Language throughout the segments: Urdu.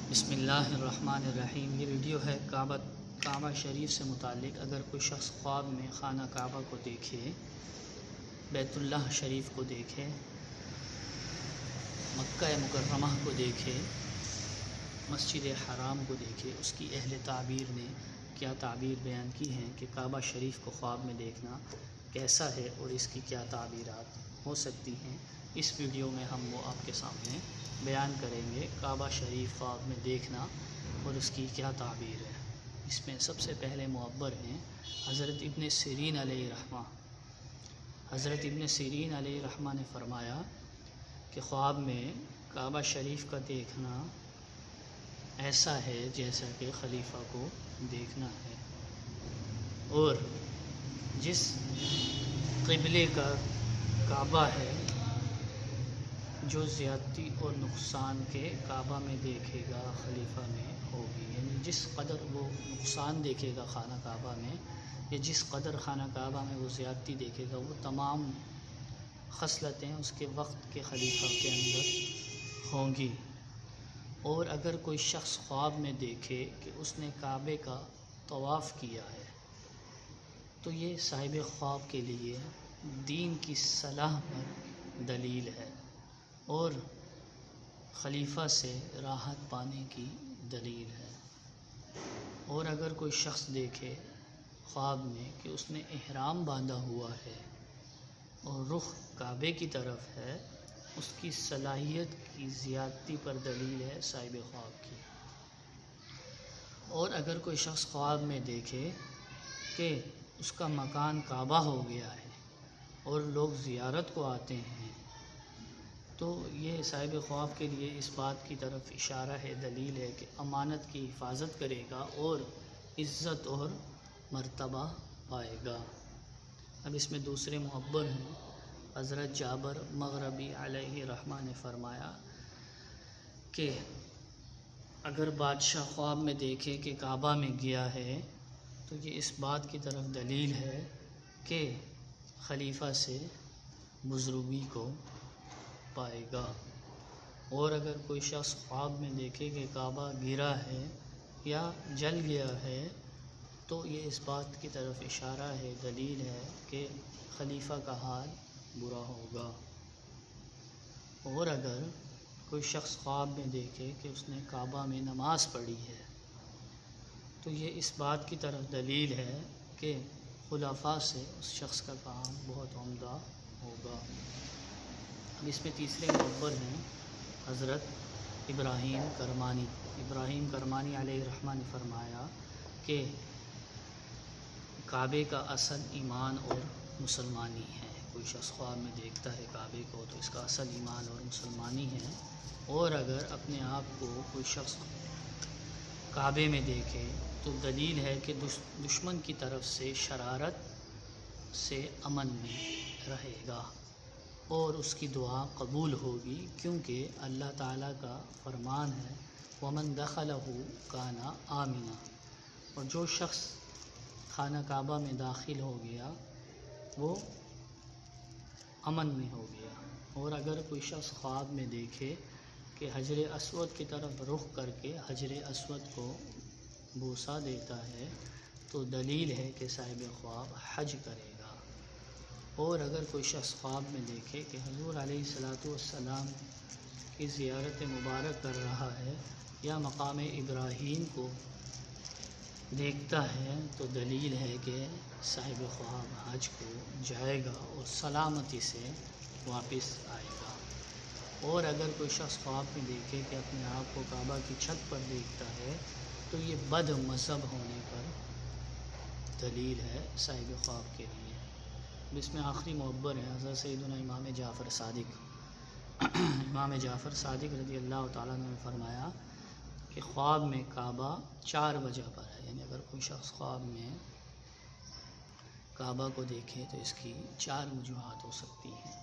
بسم اللہ الرحمن الرحیم۔ یہ ویڈیو ہے کعبہ شریف سے متعلق۔ اگر کوئی شخص خواب میں خانہ کعبہ کو دیکھے، بیت اللہ شریف کو دیکھے، مکہ مکرمہ کو دیکھے، مسجد حرام کو دیکھے، اس کی اہل تعبیر نے کیا تعبیر بیان کی ہیں کہ کعبہ شریف کو خواب میں دیکھنا کیسا ہے اور اس کی کیا تعبیرات ہو سکتی ہیں، اس ویڈیو میں ہم وہ آپ کے سامنے بیان کریں گے۔ کعبہ شریف خواب میں دیکھنا اور اس کی کیا تعبیر ہے۔ اس میں سب سے پہلے معبر ہیں حضرت ابن سیرین علیہ رحمہ۔ حضرت ابن سیرین علیہ رحمہ نے فرمایا کہ خواب میں کعبہ شریف کا دیکھنا ایسا ہے جیسا کہ خلیفہ کو دیکھنا ہے، اور جس قبلے کا کعبہ ہے جو زیادتی اور نقصان کے کعبہ میں دیکھے گا خلیفہ میں ہوگی، یعنی جس قدر وہ نقصان دیکھے گا خانہ کعبہ میں، یا جس قدر خانہ کعبہ میں وہ زیادتی دیکھے گا، وہ تمام خصلتیں اس کے وقت کے خلیفہ کے اندر ہوں گی۔ اور اگر کوئی شخص خواب میں دیکھے کہ اس نے کعبے کا طواف کیا ہے، تو یہ صاحب خواب کے لیے دین کی صلاح پر دلیل ہے اور خلیفہ سے راحت پانے کی دلیل ہے۔ اور اگر کوئی شخص دیکھے خواب میں کہ اس نے احرام باندھا ہوا ہے اور رخ کعبے کی طرف ہے، اس کی صلاحیت کی زیادتی پر دلیل ہے صاحب خواب کی۔ اور اگر کوئی شخص خواب میں دیکھے کہ اس کا مکان کعبہ ہو گیا ہے اور لوگ زیارت کو آتے ہیں، تو یہ صاحب خواب کے لیے اس بات کی طرف اشارہ ہے، دلیل ہے کہ امانت کی حفاظت کرے گا اور عزت اور مرتبہ پائے گا۔ اب اس میں دوسرے معبر ہیں حضرت جابر مغربی علیہ رحمہ نے فرمایا کہ اگر بادشاہ خواب میں دیکھے کہ کعبہ میں گیا ہے، تو یہ اس بات کی طرف دلیل ہے کہ خلیفہ سے بزرگی کو پائے گا۔ اور اگر کوئی شخص خواب میں دیکھے کہ کعبہ گرا ہے یا جل گیا ہے، تو یہ اس بات کی طرف اشارہ ہے، دلیل ہے کہ خلیفہ کا حال برا ہوگا۔ اور اگر کوئی شخص خواب میں دیکھے کہ اس نے کعبہ میں نماز پڑھی ہے، تو یہ اس بات کی طرف دلیل ہے کہ خلفاء سے اس شخص کا کام بہت عمدہ ہوگا۔ اب اس میں تیسرے معبر ہیں حضرت ابراہیم کرمانی۔ ابراہیم کرمانی علیہ رحمہ نے فرمایا کہ کعبے کا اصل ایمان اور مسلمانی ہے۔ کوئی شخص خواب میں دیکھتا ہے کعبے کو، تو اس کا اصل ایمان اور مسلمانی ہے۔ اور اگر اپنے آپ کو کوئی شخص کعبے میں دیکھے تو دلیل ہے کہ دشمن کی طرف سے شرارت سے امن میں رہے گا اور اس کی دعا قبول ہوگی، کیونکہ اللہ تعالیٰ کا فرمان ہے وَمَن دَخَلَهُ كَانَ آمِنًا، اور جو شخص خانہ کعبہ میں داخل ہو گیا وہ امن میں ہو گیا۔ اور اگر کوئی شخص خواب میں دیکھے کہ حجر اسود کی طرف رخ کر کے حجر اسود کو بوسہ دیتا ہے، تو دلیل ہے کہ صاحب خواب حج کرے گا۔ اور اگر کوئی شخص خواب میں دیکھے کہ حضور علیہ السلام کی زیارت مبارک کر رہا ہے یا مقام ابراہیم کو دیکھتا ہے، تو دلیل ہے کہ صاحب خواب حج کو جائے گا اور سلامتی سے واپس آئے گا۔ اور اگر کوئی شخص خواب میں دیکھے کہ اپنے آپ کو کعبہ کی چھت پر دیکھتا ہے، تو یہ بد مذہب ہونے پر دلیل ہے صاحب خواب کے لیے۔ اس میں آخری معبر ہے حضرت سیدنا امام جعفر صادق۔ امام جعفر صادق رضی اللہ تعالیٰ عنہ نے فرمایا کہ خواب میں کعبہ 4 وجہ پر ہے، یعنی اگر کوئی شخص خواب میں کعبہ کو دیکھے تو اس کی 4 وجوہات ہو سکتی ہیں۔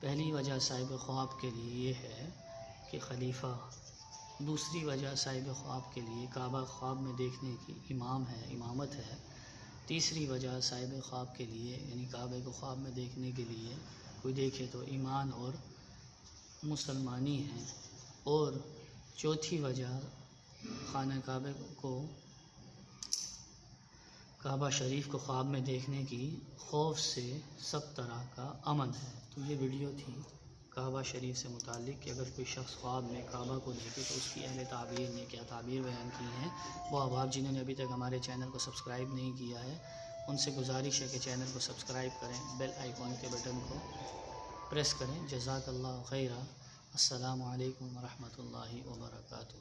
پہلی وجہ صاحب خواب کے لیے یہ ہے کہ خلیفہ، دوسری وجہ صاحب خواب کے لیے کعبہ خواب میں دیکھنے کی امامت ہے، تیسری وجہ صاحب خواب کے لیے یعنی کعبے کو خواب میں دیکھنے کے لیے کوئی دیکھے تو ایمان اور مسلمانی ہے، اور چوتھی وجہ خانہ کعبہ شریف کو خواب میں دیکھنے کی خوف سے سب طرح کا امن ہے۔ تو یہ ویڈیو تھی کعبہ شریف سے متعلق کہ اگر کوئی شخص خواب میں کعبہ کو دیکھے تو اس کی اہل تعبیر نے کیا تعبیر بیان کی ہیں۔ وہ احباب جنہوں نے ابھی تک ہمارے چینل کو سبسکرائب نہیں کیا ہے ان سے گزارش ہے کہ چینل کو سبسکرائب کریں، بیل آئیکن کے بٹن کو پریس کریں۔ جزاک اللہ خیرہ۔ السلام علیکم ورحمۃ اللہ وبرکاتہ۔